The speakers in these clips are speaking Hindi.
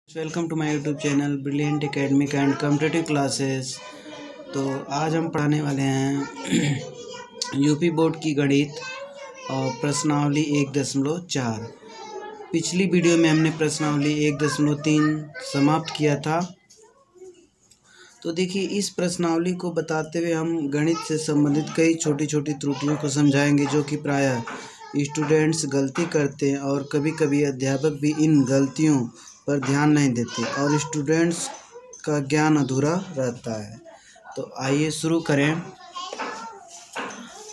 Welcome to my YouTube channel brilliant academic and competitive classes. तो आज हम पढ़ाने वाले हैं यूपी बोर्ड की गणित और प्रश्नावली 1.4। पिछली वीडियो में हमने प्रश्नावली 1.3 समाप्त किया था। तो देखिए, इस प्रश्नावली को बताते हुए हम गणित से संबंधित कई छोटी छोटी त्रुटियों को समझाएंगे जो कि प्रायः स्टूडेंट्स गलती करते हैं और कभी कभी अध्यापक भी इन गलतियों पर ध्यान नहीं देते और स्टूडेंट्स का ज्ञान अधूरा रहता है। तो आइए शुरू करें।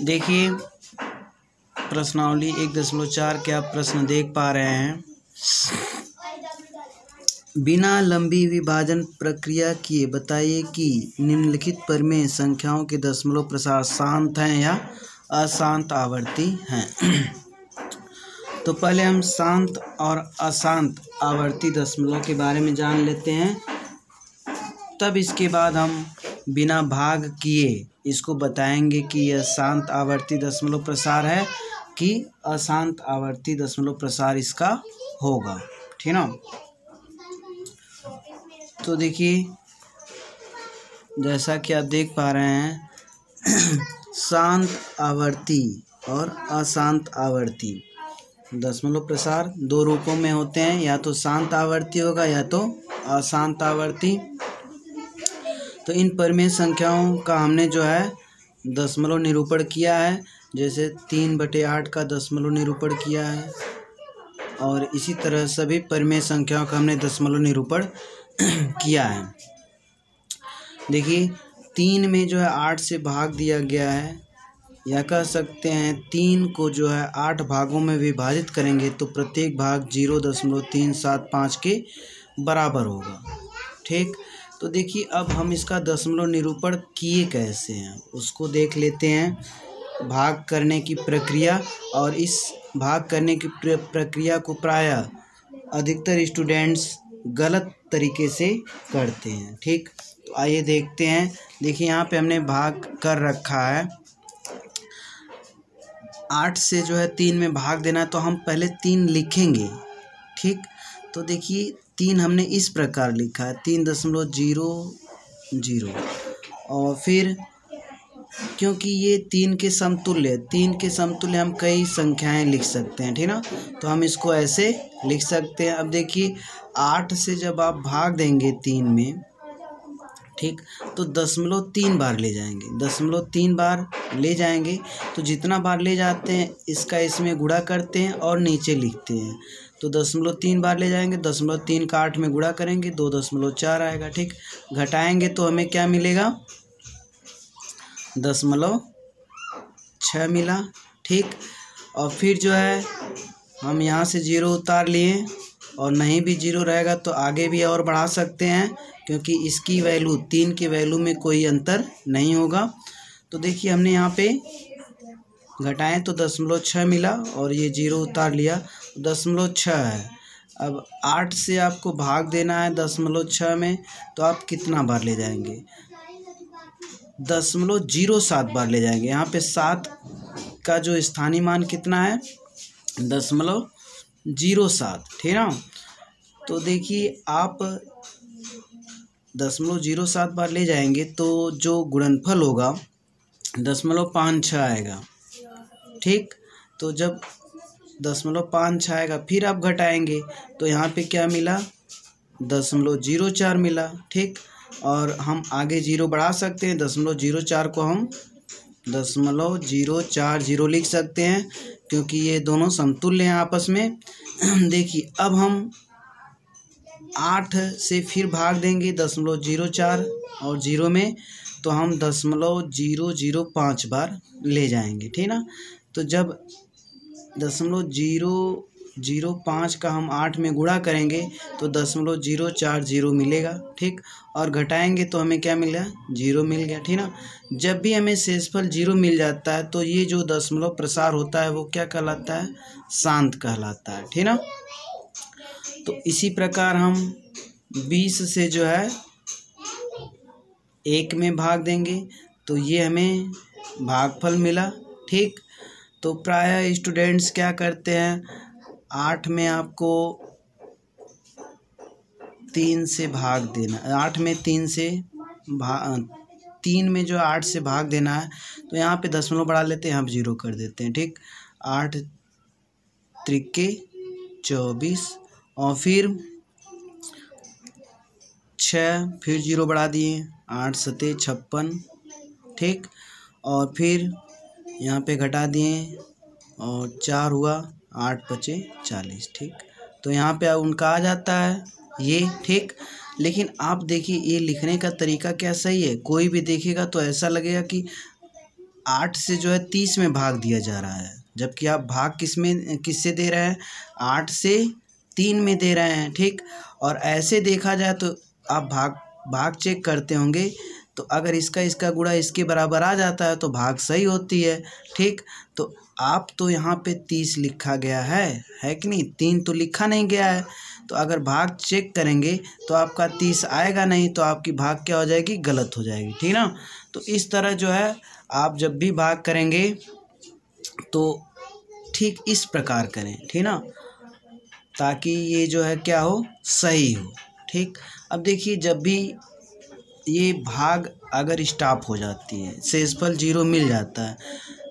देखिए, प्रश्नावली 1.4 के आप प्रश्न देख पा रहे हैं। बिना लंबी विभाजन प्रक्रिया किए बताइए कि निम्नलिखित प्रमेय संख्याओं के दशमलव प्रसार शांत हैं या अशांत आवर्ती हैं। तो पहले हम शांत और अशांत आवर्ती दशमलव के बारे में जान लेते हैं, तब इसके बाद हम बिना भाग किए इसको बताएंगे कि यह शांत आवर्ती दशमलव प्रसार है कि अशांत आवर्ती दशमलव प्रसार इसका होगा। ठीक ना। तो देखिए, जैसा कि आप देख पा रहे हैं शांत आवर्ती और अशांत आवर्ती दशमलव प्रसार दो रूपों में होते हैं, या तो शांत आवर्ती होगा या तो अशांत आवर्ती। तो इन प्रमेय संख्याओं का हमने जो है दशमलव निरूपण किया है, जैसे 3/8 का दशमलव निरूपण किया है, और इसी तरह सभी प्रमेय संख्याओं का हमने दशमलव निरूपण किया है। देखिए, 3 में जो है 8 से भाग दिया गया है, या कह सकते हैं 3 को जो है 8 भागों में विभाजित करेंगे तो प्रत्येक भाग 0.375 के बराबर होगा। ठीक। तो देखिए, अब हम इसका दशमलव निरूपण किए कैसे हैं उसको देख लेते हैं। भाग करने की प्रक्रिया, और इस भाग करने की प्रक्रिया को प्रायः अधिकतर स्टूडेंट्स गलत तरीके से करते हैं। ठीक। तो आइए देखते हैं। देखिए, यहाँ पे हमने भाग कर रखा है। 8 से जो है 3 में भाग देना है, तो हम पहले 3 लिखेंगे। ठीक। तो देखिए, 3 हमने इस प्रकार लिखा है 3.00, और फिर क्योंकि ये 3 के समतुल्य है, 3 के समतुल्य हम कई संख्याएं लिख सकते हैं। ठीक ना। तो हम इसको ऐसे लिख सकते हैं। अब देखिए, 8 से जब आप भाग देंगे 3 में, ठीक, तो 0.3 बार ले जाएंगे, 0.3 बार ले जाएंगे। तो जितना बार ले जाते हैं इसका इसमें गुणा करते हैं और नीचे लिखते हैं। तो 0.3 बार ले जाएंगे, 0.3 का 8 में गुणा करेंगे, 2.4 आएगा। ठीक। घटाएंगे तो हमें क्या मिलेगा, 0.6 मिला। ठीक। और फिर जो है हम यहाँ से 0 उतार लिए, और नहीं भी 0 रहेगा तो आगे भी और बढ़ा सकते हैं, क्योंकि इसकी वैल्यू 3 की वैल्यू में कोई अंतर नहीं होगा। तो देखिए, हमने यहाँ पे घटाएं तो 0.6 मिला, और ये 0 उतार लिया, 0.6 है। अब 8 से आपको भाग देना है 0.6 में, तो आप कितना बार ले जाएंगे, 0.07 बार ले जाएंगे। यहाँ पे 7 का जो स्थानीय मान कितना है, 0.07। ठीक ना। तो देखिए, आप 0.07 बार ले जाएंगे तो जो गुणनफल होगा 0.56 आएगा। ठीक। तो जब 0.56 आएगा, फिर आप घटाएंगे तो यहाँ पे क्या मिला, 0.04 मिला। ठीक। और हम आगे 0 बढ़ा सकते हैं, 0.04 को हम 0.040 लिख सकते हैं, क्योंकि ये दोनों समतुल्य हैं आपस में। देखिए, अब हम 8 से फिर भाग देंगे 0.04 और 0 में, तो हम 0.005 बार ले जाएंगे। ठीक ना। तो जब 0.005 का हम 8 में गुणा करेंगे तो 0.040 मिलेगा। ठीक। और घटाएंगे तो हमें क्या मिला, 0 मिल गया। ठीक ना। जब भी हमें शेषफल 0 मिल जाता है तो ये जो दशमलव प्रसार होता है वो क्या कहलाता है, शांत कहलाता है। ठीक ना। तो इसी प्रकार हम 20 से जो है 1 में भाग देंगे तो ये हमें भागफल मिला। ठीक। तो प्रायः स्टूडेंट्स क्या करते हैं, 8 में आपको 3 से भाग देना, 8 में 3 से 3 में जो 8 से भाग देना है, तो यहाँ पे दशमलव बढ़ा लेते हैं, यहाँ पे 0 कर देते हैं। ठीक, 8 त्रिके 24 और फिर 6, फिर 0 बढ़ा दिए, 8 सते 56। ठीक, और फिर यहाँ पे घटा दिए और 4 हुआ, 8 बचे 40। ठीक, तो यहाँ पे उनका आ जाता है ये। ठीक, लेकिन आप देखिए ये लिखने का तरीका क्या सही है? कोई भी देखेगा तो ऐसा लगेगा कि 8 से जो है 30 में भाग दिया जा रहा है, जबकि आप भाग किससे दे रहे हैं? 8 से 3 में दे रहे हैं। ठीक, और ऐसे देखा जाए तो आप भाग चेक करते होंगे, तो अगर इसका गुणा इसके बराबर आ जाता है तो भाग सही होती है। ठीक, तो आप तो यहाँ पे 30 लिखा गया है कि नहीं? 3 तो लिखा नहीं गया है, तो अगर भाग चेक करेंगे तो आपका 30 आएगा नहीं, तो आपकी भाग क्या हो जाएगी? गलत हो जाएगी। ठीक ना? तो इस तरह जो है आप जब भी भाग करेंगे तो ठीक इस प्रकार करें। ठीक ना? ताकि ये जो है क्या हो? सही हो। ठीक, अब देखिए जब भी ये भाग अगर स्टॉप हो जाती है, शेषफल 0 मिल जाता है,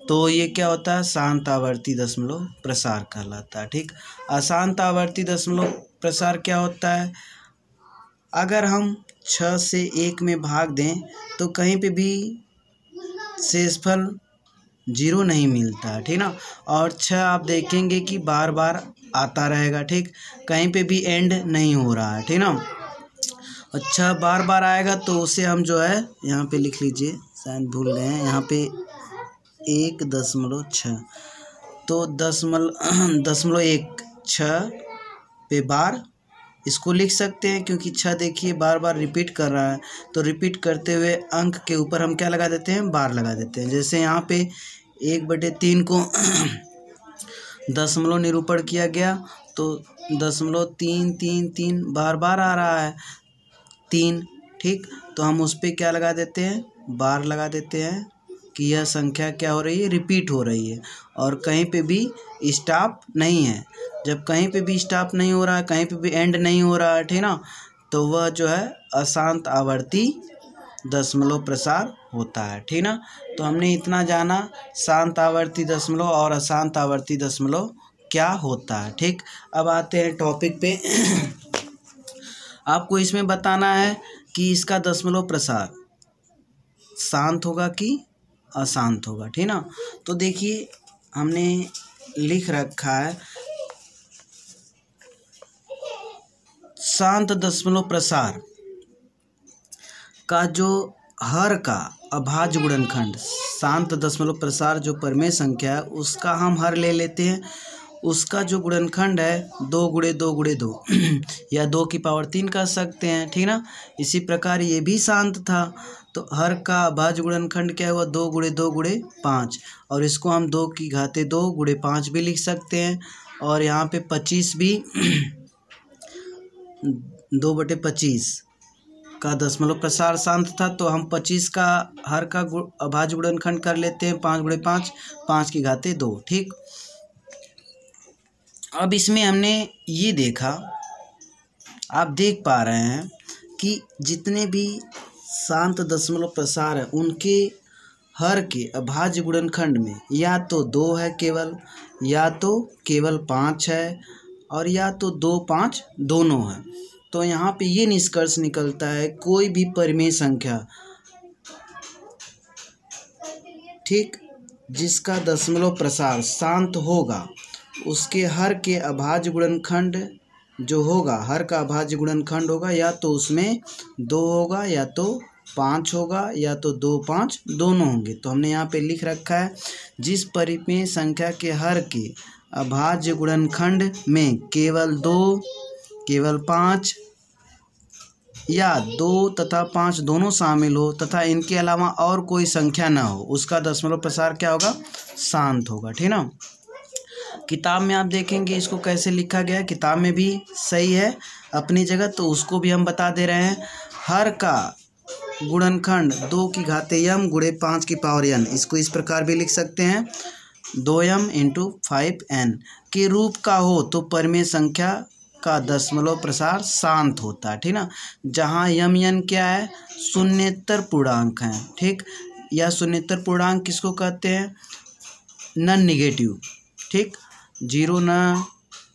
तो ये क्या होता है? शांत आवर्ती दशमलव प्रसार कहलाता है। ठीक, अशांत आवर्ती दशमलव प्रसार क्या होता है? अगर हम 6 से 1 में भाग दें तो कहीं पे भी शेषफल 0 नहीं मिलता है। ठीक ना? और 6 आप देखेंगे कि बार बार आता रहेगा। ठीक, कहीं पे भी एंड नहीं हो रहा है। ठीक ना? अच्छा, बार बार आएगा तो उसे हम जो है यहाँ पे लिख लीजिए, शायद भूल गए हैं, यहाँ पे 1.6, तो 0.16 पे बार इसको लिख सकते हैं, क्योंकि 6 देखिए बार बार रिपीट कर रहा है, तो रिपीट करते हुए अंक के ऊपर हम क्या लगा देते हैं? बार लगा देते हैं। जैसे यहाँ पे 1/3 को दशमलव निरूपण किया गया, तो 0.333 बार बार आ रहा है 3। ठीक, तो हम उस पर क्या लगा देते हैं? बार लगा देते हैं कि यह संख्या क्या हो रही है? रिपीट हो रही है, और कहीं पे भी स्टॉप नहीं है। जब कहीं पे भी स्टॉप नहीं हो रहा है, कहीं पे भी एंड नहीं हो रहा है, ठीक ना, तो वह जो है अशांत आवर्ती दशमलव प्रसार होता है। ठीक ना? तो हमने इतना जाना शांत आवर्ती दशमलव और अशांत आवर्ती दशमलव क्या होता है। ठीक, अब आते हैं टॉपिक पे। आपको इसमें बताना है कि इसका दशमलव प्रसार शांत होगा कि अशांत होगा। ठीक ना? तो देखिए हमने लिख रखा है शांत दशमलव प्रसार का जो हर का अभाज्य गुणनखंड, शांत दशमलव प्रसार जो परिमेय संख्या है उसका हम हर ले लेते हैं, उसका जो गुणनखंड है 2 × 2 × 2 या 2 की पावर 3 कह सकते हैं। ठीक ना? इसी प्रकार ये भी शांत था, तो हर का अभाज्य गुणनखंड क्या हुआ? 2 × 2 × 5, और इसको हम 2 की घाते 2 × 5 भी लिख सकते हैं। और यहाँ पे 25 भी 2/25 का दशमलव प्रसार शांत था, तो हम 25 का हर का अभाज्य गुणनखंड कर लेते हैं 5 × 5, 5 की घाते 2। ठीक, अब इसमें हमने ये देखा, आप देख पा रहे हैं कि जितने भी शांत दशमलव प्रसार है उनके हर के अभाज्य गुणनखंड में या तो 2 है केवल, या तो केवल 5 है, और या तो 2, 5 दोनों है। तो यहाँ पे ये निष्कर्ष निकलता है कोई भी परिमेय संख्या, ठीक, जिसका दशमलव प्रसार शांत होगा उसके हर के अभाज्य गुणनखंड जो होगा, हर का अभाज्य गुणनखंड होगा या तो उसमें 2 होगा, या तो 5 होगा, या तो 2, 5 दोनों होंगे। तो हमने यहाँ पे लिख रखा है जिस परिमेय संख्या के हर के अभाज्य गुणनखंड में केवल 2, केवल 5 या 2 तथा 5 दोनों शामिल हो तथा इनके अलावा और कोई संख्या ना हो, उसका दशमलव प्रसार क्या होगा? शांत होगा। ठीक ना? किताब में आप देखेंगे इसको कैसे लिखा गया है, किताब में भी सही है अपनी जगह, तो उसको भी हम बता दे रहे हैं। हर का गुणनखंड 2 की घाते m × 5 की पावर n, इसको इस प्रकार भी लिख सकते हैं 2m × 5n के रूप का हो तो परिमेय संख्या का दशमलव प्रसार शांत होता है, ठीक ना। जहाँ यम एन क्या है, शून्येतर पूर्णांक है, ठीक। या शून्येतर पूर्णांक किसको कहते हैं, न निगेटिव, ठीक। जीरो न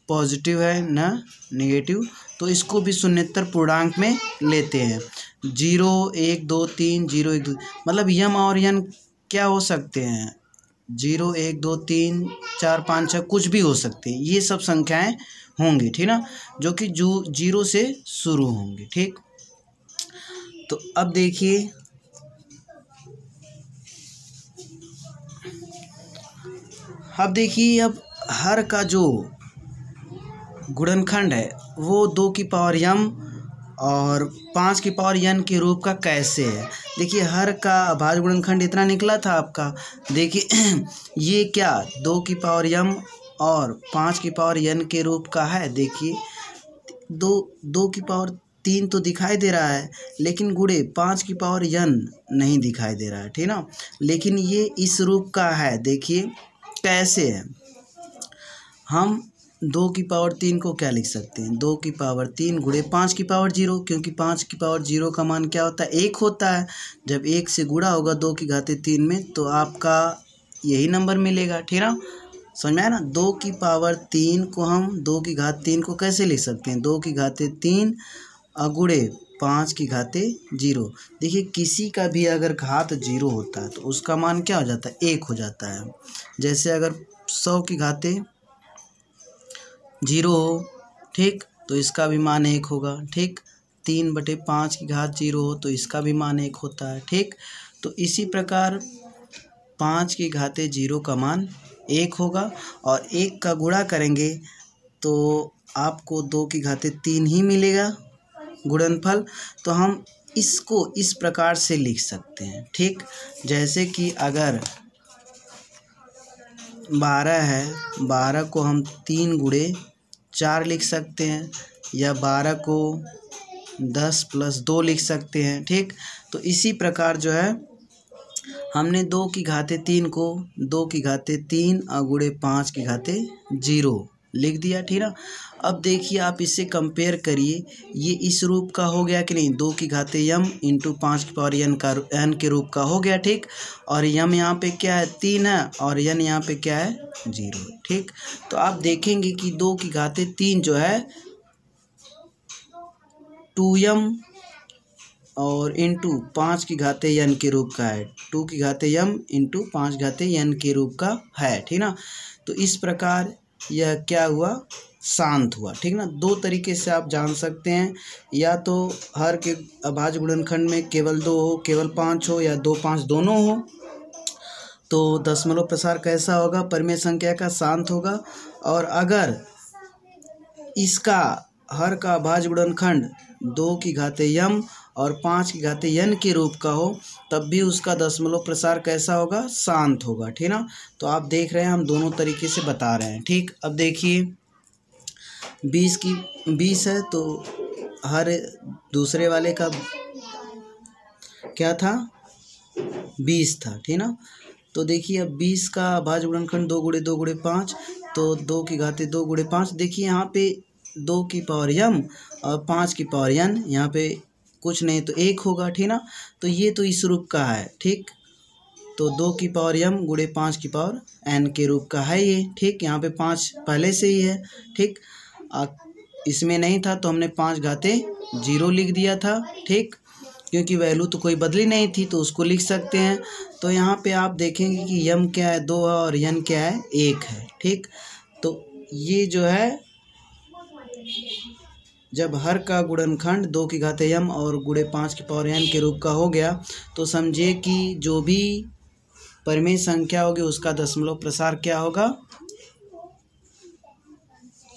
पॉजिटिव है न निगेटिव, तो इसको भी शून्येतर पूर्णांक में लेते हैं। 0 1 2 3 0 1 2, मतलब यम और एन क्या हो सकते हैं, 0 1 2 3 4 5 6 कुछ भी हो सकते हैं, ये सब संख्याएं होंगी, ठीक ना, जो कि जीरो से शुरू होंगी, ठीक। तो अब देखिए, अब हर का जो गुणनखंड है वो 2 की पावर यम और 5 की पावर एन के रूप का कैसे है। देखिए हर का अभाज्य गुणनखंड इतना निकला था आपका। देखिए ये क्या 2 की पावर यम और 5 की पावर एन के रूप का है। देखिए 2 की पावर 3 तो दिखाई दे रहा है, लेकिन गुणे 5 की पावर एन नहीं दिखाई दे रहा है, ठीक ना। लेकिन ये इस रूप का है। देखिए कैसे है, हम 2 की पावर 3 को क्या लिख सकते हैं, 2 की पावर 3 गुणे 5 की पावर 0, क्योंकि 5 की पावर 0 का मान क्या होता है, 1 होता है। जब 1 से गुणा होगा 2 की घाते 3 में तो आपका यही नंबर मिलेगा, ठीक ना, समझ में आया ना। 2 की पावर 3 को हम 2 की घात 3 को कैसे लिख सकते हैं, 2 की घाते 3 गुणे 5 की घाते 0। देखिए किसी का भी अगर घात 0 होता है तो उसका मान क्या हो जाता है, 1 हो जाता है। जैसे अगर 100 की घाते 0 हो, ठीक, तो इसका भी मान 1 होगा, ठीक। 3/5 की घात 0 हो तो इसका भी मान 1 होता है, ठीक। तो इसी प्रकार 5 की घाते 0 का मान 1 होगा और 1 का गुणा करेंगे तो आपको 2 की घाते 3 ही मिलेगा गुणनफल। तो हम इसको इस प्रकार से लिख सकते हैं, ठीक। जैसे कि अगर 12 है, 12 को हम 3 गुणे 4 लिख सकते हैं, या 12 को 10 + 2 लिख सकते हैं, ठीक। तो इसी प्रकार जो है हमने 2 की घाते 3 को 2 की घाते 3 गुणे 5 की घाते 0 लिख दिया, ठीक ना। अब देखिए आप इससे कंपेयर करिए, ये इस रूप का हो गया कि नहीं, 2 की घाते यम इंटू 5 की पावर एन के रूप का हो गया, ठीक। और यम यहाँ पे क्या है, 3 है, और एन यहाँ पे क्या है, 0, ठीक। तो आप देखेंगे कि 2 की घाते 3 जो है 2m और इंटू 5 की घाते एन के रूप का है, 2 की घाते यम इंटू 5 घाते एन के रूप का है, ठीक ना। तो इस प्रकार यह क्या हुआ, शांत हुआ, ठीक ना। 2 तरीके से आप जान सकते हैं, या तो हर के अभाज्य गुणनखंड में केवल 2 हो, केवल 5 हो, या 2 5 दोनों हो, तो दशमलव प्रसार कैसा होगा, परिमेय संख्या का शांत होगा। और अगर इसका हर का अभाज्य गुणनखंड 2 की घाते यम और 5 की घाते एन के रूप का हो, तब भी उसका दशमलव प्रसार कैसा होगा, शांत होगा, ठीक ना। तो आप देख रहे हैं हम दोनों तरीके से बता रहे हैं, ठीक। अब देखिए 20 है तो हर दूसरे वाले का क्या था, 20 था, ठीक ना। तो देखिए अब 20 का अभाज्य गुणनखंड 2 गुणे 2 गुणे 5, तो 2 की घाते 2 गुणे 5। देखिए यहाँ पे 2 की पावर यम और 5 की पावर एन, यहाँ पे कुछ नहीं तो 1 होगा, ठीक ना। तो ये तो इस रूप का है, ठीक। तो 2 की पावर यम गुणे 5 की पावर एन के रूप का है ये, ठीक। यहाँ पे 5 पहले से ही है, ठीक। इसमें नहीं था तो हमने 5 घाते 0 लिख दिया था, ठीक, क्योंकि वैल्यू तो कोई बदली नहीं थी तो उसको लिख सकते हैं। तो यहाँ पे आप देखेंगे कि यम क्या है, 2 है, और एन क्या है, 1 है, ठीक। तो ये जो है जब हर का गुणनखंड 2 की घाते यम और गुणे 5 की पावर एन के रूप का हो गया, तो समझिए कि जो भी परिमेय संख्या होगी उसका दशमलव प्रसार क्या होगा,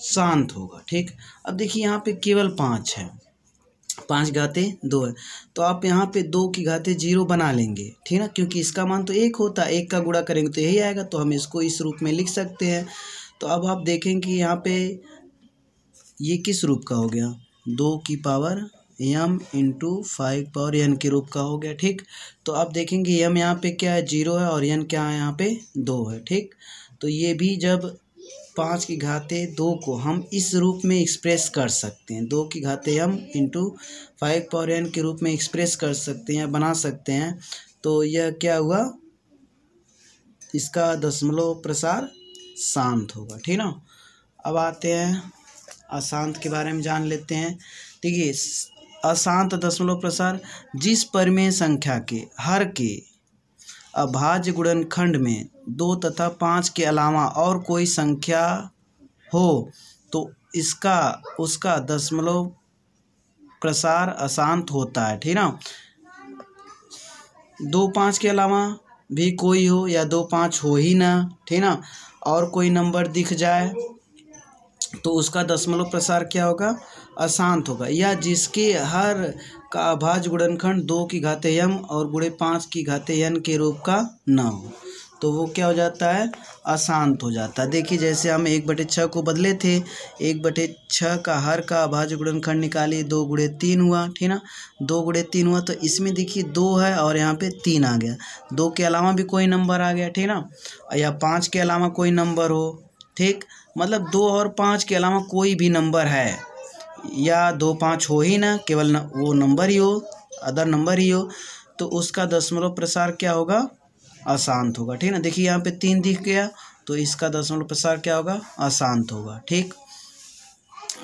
शांत होगा, ठीक। अब देखिए यहाँ पे केवल 5 है, 5 घाते 2 है, तो आप यहाँ पे 2 की घाते 0 बना लेंगे, ठीक ना, क्योंकि इसका मान तो 1 होता है, 1 का गुणा करेंगे तो यही आएगा, तो हम इसको इस रूप में लिख सकते हैं। तो अब आप देखेंगे कि यहाँ पे ये किस रूप का हो गया, 2 की power M into 5 power N के रूप का हो गया, ठीक। तो आप देखेंगे यम यहाँ पे क्या है, 0 है, और एन क्या है, यहाँ पे 2 है, ठीक। तो ये भी जब 5 की घाते 2 को हम इस रूप में एक्सप्रेस कर सकते हैं, 2 की घाते m इंटू 5 पावर n के रूप में एक्सप्रेस कर सकते हैं, बना सकते हैं। तो यह क्या हुआ, इसका दशमलव प्रसार शांत होगा, ठीक ना। अब आते हैं अशांत के बारे में जान लेते हैं। देखिए अशांत दशमलव प्रसार, जिस परिमेय संख्या के हर के अभाज्य गुणनखंड में 2 तथा 5 के अलावा और कोई संख्या हो तो उसका दशमलव प्रसार अशांत होता है, ठीक ना। 2 5 के अलावा भी कोई हो या 2 5 हो ही ना, ठीक ना, और कोई नंबर दिख जाए तो उसका दशमलव प्रसार क्या होगा, अशांत होगा। या जिसके हर का अभाज्य गुणनखंड 2 की घाते m और गुणे 5 की घाते n के रूप का न हो तो वो क्या हो जाता है, अशांत हो जाता है। देखिए जैसे हम 1/6 को बदले थे, 1/6 का हर का अभाज्य गुणनखंड निकालिए, 2 गुणे 3 हुआ, ठीक ना। 2 गुणे 3 हुआ तो इसमें देखिए 2 है और यहाँ पे 3 आ गया, 2 के अलावा भी कोई नंबर आ गया, ठीक ना, या 5 के अलावा कोई नंबर हो, ठीक, मतलब 2 और 5 के अलावा कोई भी नंबर है या 2 5 हो ही ना, केवल वो नंबर ही हो, अदर नंबर ही हो, तो उसका दशमलव प्रसार क्या होगा, अशांत होगा, ठीक ना। देखिए यहाँ पे 3 दिख गया तो इसका दशमलव प्रसार क्या होगा, अशांत होगा, ठीक।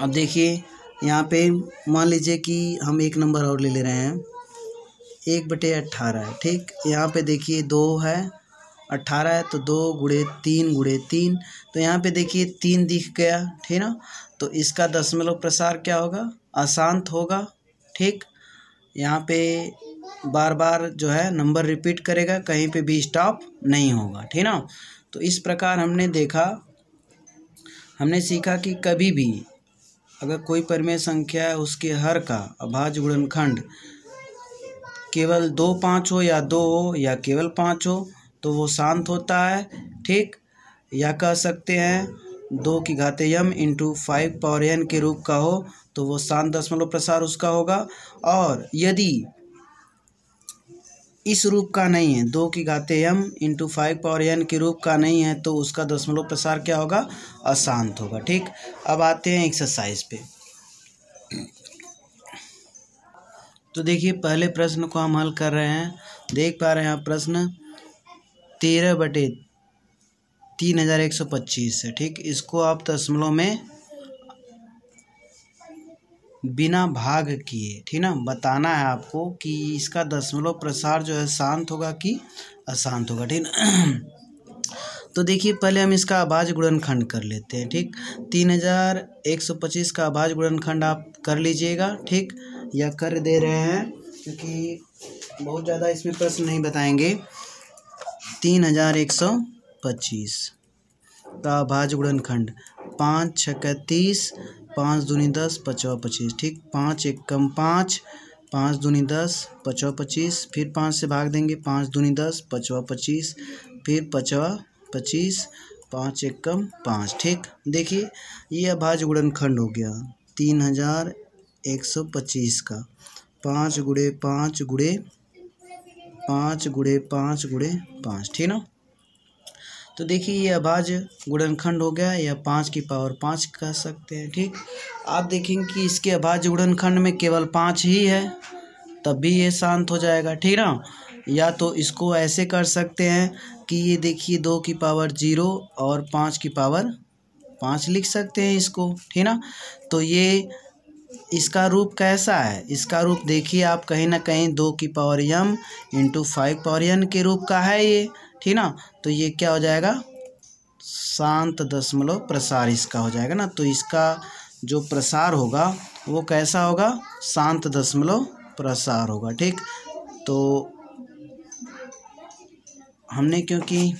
अब देखिए यहाँ पे मान लीजिए कि हम एक नंबर और ले रहे हैं, 1/18 है, ठीक। यहाँ पे देखिए 2 है, 18 है तो 2 गुणे 3 तो यहाँ पे देखिए 3 दिख गया, ठीक ना। तो इसका दशमलव प्रसार क्या होगा, अशांत होगा, ठीक। यहाँ पे बार बार जो है नंबर रिपीट करेगा, कहीं पे भी स्टॉप नहीं होगा, ठीक ना। तो इस प्रकार हमने सीखा कि कभी भी अगर कोई परिमेय संख्या है उसके हर का अभाज्य गुणनखंड केवल 2 5 हो या 2 हो या केवल 5 हो तो वो शांत होता है, ठीक। या कह सकते हैं 2 की घाते m इंटू 5 पावर n के रूप का हो तो वो शांत दशमलव प्रसार उसका होगा। और यदि इस रूप का नहीं है, 2 की घाते m इंटू 5 पावर n के रूप का नहीं है तो उसका दशमलव प्रसार क्या होगा, अशांत होगा, ठीक। अब आते हैं एक्सरसाइज पे। तो देखिए पहले प्रश्न को हम हल कर रहे हैं, देख पा रहे हैं आप प्रश्न 13/3125 है, ठीक। इसको आप दशमलव में बिना भाग किए, ठीक ना, बताना है आपको कि इसका दशमलव प्रसार जो है शांत होगा कि अशांत होगा, ठीक ना। तो देखिए पहले हम इसका अभाज्य गुणनखंड कर लेते हैं, ठीक। 3125 का अभाज्य गुणनखंड आप कर लीजिएगा, ठीक, या कर दे रहे हैं क्योंकि बहुत ज़्यादा इसमें प्रश्न नहीं बताएंगे। 3125 का अभाज्य गुणनखंड 5 6 30, 5 दूनी 10, 5 25, ठीक। 5 एकम 5, 5 दूनी 10, 5 25, फिर 5 से भाग देंगे, 5 दूनी 10, 5 25, फिर 5 25, 5 एकम 5, ठीक। देखिए ये अभाज्य गुणनखंड हो गया 3125 का 5 गुणे 5 गुणे 5 गुणे 5 गुणे 5, ठीक ना। तो देखिए ये अभाज्य गुणनखंड हो गया, या 5 की पावर 5 कह सकते हैं, ठीक। आप देखेंगे कि इसके अभाज्य गुणनखंड में केवल 5 ही है तब भी ये शांत हो जाएगा, ठीक ना। या तो इसको ऐसे कर सकते हैं कि ये देखिए 2 की पावर 0 और 5 की पावर 5 लिख सकते हैं इसको, ठीक ना। तो ये इसका रूप कैसा है, इसका रूप देखिए आप कहीं ना कहीं 2 की power m into 5 power n के रूप का है ये, ठीक ना। तो ये क्या हो जाएगा, शांत दशमलव प्रसार इसका हो जाएगा ना। तो इसका जो प्रसार होगा वो कैसा होगा, शांत दशमलव प्रसार होगा, ठीक। तो हमने क्योंकि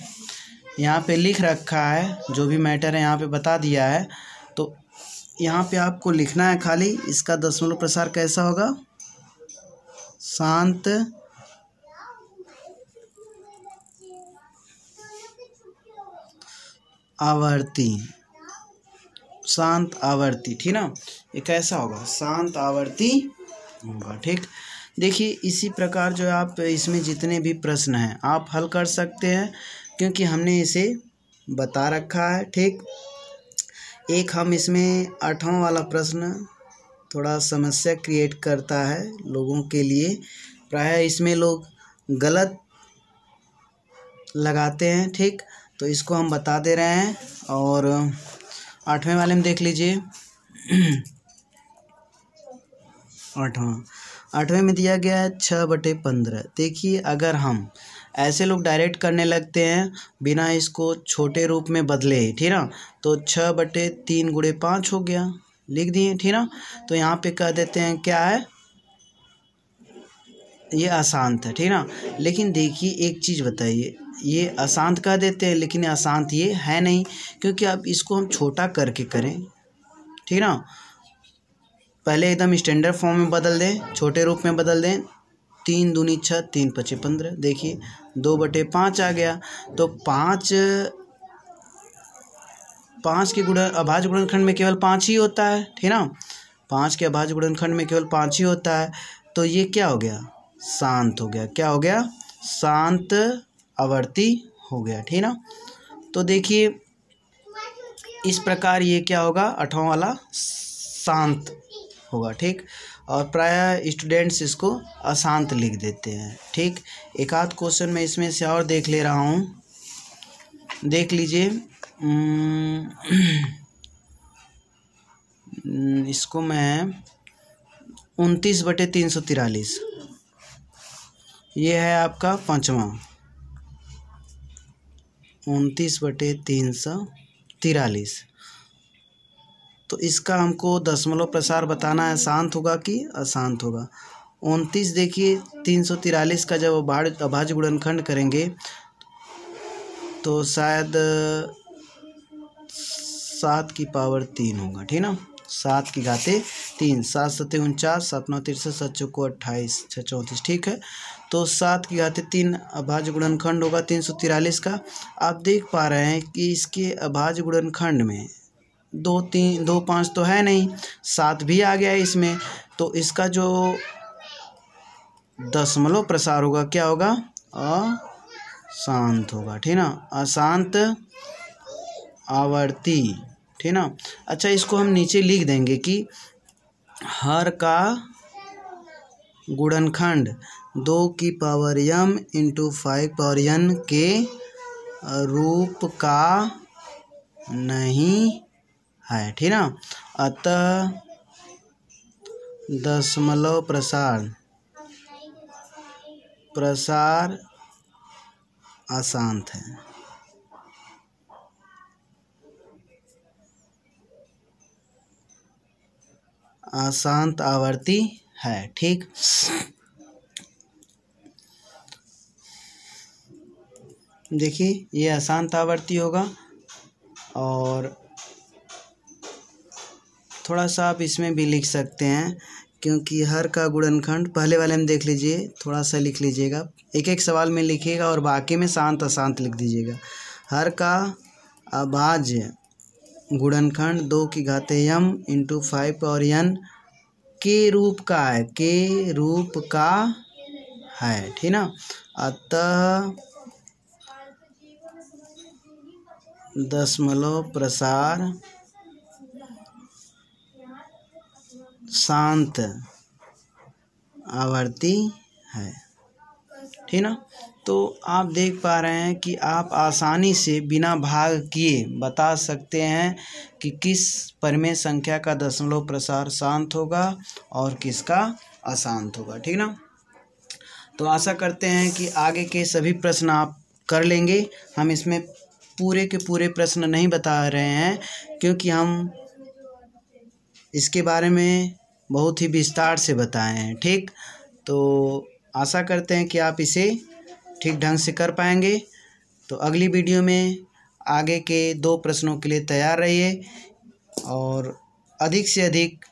यहाँ पे लिख रखा है जो भी मैटर है यहाँ पे बता दिया है, तो यहाँ पे आपको लिखना है खाली इसका दशमलव प्रसार कैसा होगा, शांत आवर्ती, शांत आवर्ती, ठीक ना। ये कैसा होगा, शांत आवर्ती होगा, ठीक। देखिए इसी प्रकार जो आप इसमें जितने भी प्रश्न हैं आप हल कर सकते हैं क्योंकि हमने इसे बता रखा है, ठीक। एक हम इसमें 8वां वाला प्रश्न थोड़ा समस्या क्रिएट करता है लोगों के लिए, प्रायः इसमें लोग गलत लगाते हैं। ठीक, तो इसको हम बता दे रहे हैं। और 8वें वाले में देख लीजिए। 8वें में दिया गया है 6/15। देखिए, अगर हम ऐसे लोग डायरेक्ट करने लगते हैं बिना इसको छोटे रूप में बदले, ठीक ना, तो 6/3 गुणे 5 हो गया, लिख दिए, ठीक ना। तो यहाँ पे कह देते हैं क्या है, ये अशांत है, ठीक ना। लेकिन देखिए एक चीज़ बताइए, ये अशांत कह देते हैं लेकिन अशांत ये है नहीं, क्योंकि अब इसको हम छोटा करके करें, ठीक ना। पहले एकदम स्टैंडर्ड फॉर्म में बदल दें, छोटे रूप में बदल दें। 3 दूनी 6, 3 पचे 15। देखिए 2/5 आ गया। तो 5 के अभाज्य गुणनखंड में केवल 5 ही होता है, ठीक ना। 5 के अभाज्य गुणनखंड में केवल 5 ही होता है। तो ये क्या हो गया, शांत हो गया। क्या हो गया, शांत आवर्ती हो गया, ठीक ना। तो देखिए इस प्रकार ये क्या होगा, 8वां वाला शांत होगा, ठीक। और प्रायः स्टूडेंट्स इसको अशांत लिख देते हैं, ठीक। एक आध क्वेश्चन मैं इसमें से और देख ले रहा हूँ, देख लीजिए। इसको मैं 29/343, ये है आपका 5वां। 29/343। तो इसका हमको दशमलव प्रसार बताना है, शांत होगा कि अशांत होगा। 29 देखिए 343 का जब अभाज्य गुणनखंड करेंगे तो शायद 7/3 होगा, ठीक ना। 7/3, 7 7 49, 7 9 63, 7 चौको 28, 6 34, ठीक है। तो 7/3 अभाज्य गुणनखंड होगा 343 का। आप देख पा रहे हैं कि इसके अभाज्य गुणनखंड में 2 3 2 5 तो है नहीं, 7 भी आ गया है इसमें। तो इसका जो दशमलव प्रसार होगा क्या होगा, अशांत होगा, ठीक ना, अशांत आवर्ती, ठीक ना। अच्छा, इसको हम नीचे लिख देंगे कि हर का गुणनखंड 2m × 5n के रूप का नहीं है, ठीक ना। अतः दशमलव प्रसार अशांत है। अशांत आवर्ती है, ठीक। देखिए ये अशांत आवर्ती होगा। और थोड़ा सा आप इसमें भी लिख सकते हैं, क्योंकि हर का गुणनखंड पहले वाले में देख लीजिए, थोड़ा सा लिख लीजिएगा, एक एक सवाल में लिखिएगा और बाकी में शांत अशांत लिख दीजिएगा। हर का अभाज्य गुणनखंड 2m × 5n के रूप का है, के रूप का है, ठीक ना। अतः दशमलव प्रसार शांत आवर्ती है, ठीक ना। तो आप देख पा रहे हैं कि आप आसानी से बिना भाग किए बता सकते हैं कि किस परिमेय संख्या का दशमलव प्रसार शांत होगा और किसका अशांत होगा, ठीक ना। तो आशा करते हैं कि आगे के सभी प्रश्न आप कर लेंगे। हम इसमें पूरे के पूरे प्रश्न नहीं बता रहे हैं, क्योंकि हम इसके बारे में बहुत ही विस्तार से बताए हैं, ठीक। तो आशा करते हैं कि आप इसे ठीक ढंग से कर पाएंगे। तो अगली वीडियो में आगे के 2 प्रश्नों के लिए तैयार रहिए और अधिक से अधिक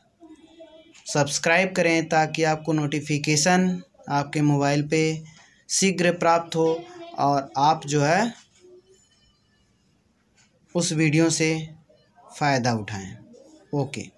सब्सक्राइब करें, ताकि आपको नोटिफिकेशन आपके मोबाइल पे शीघ्र प्राप्त हो और आप जो है उस वीडियो से फ़ायदा उठाएं। ओके।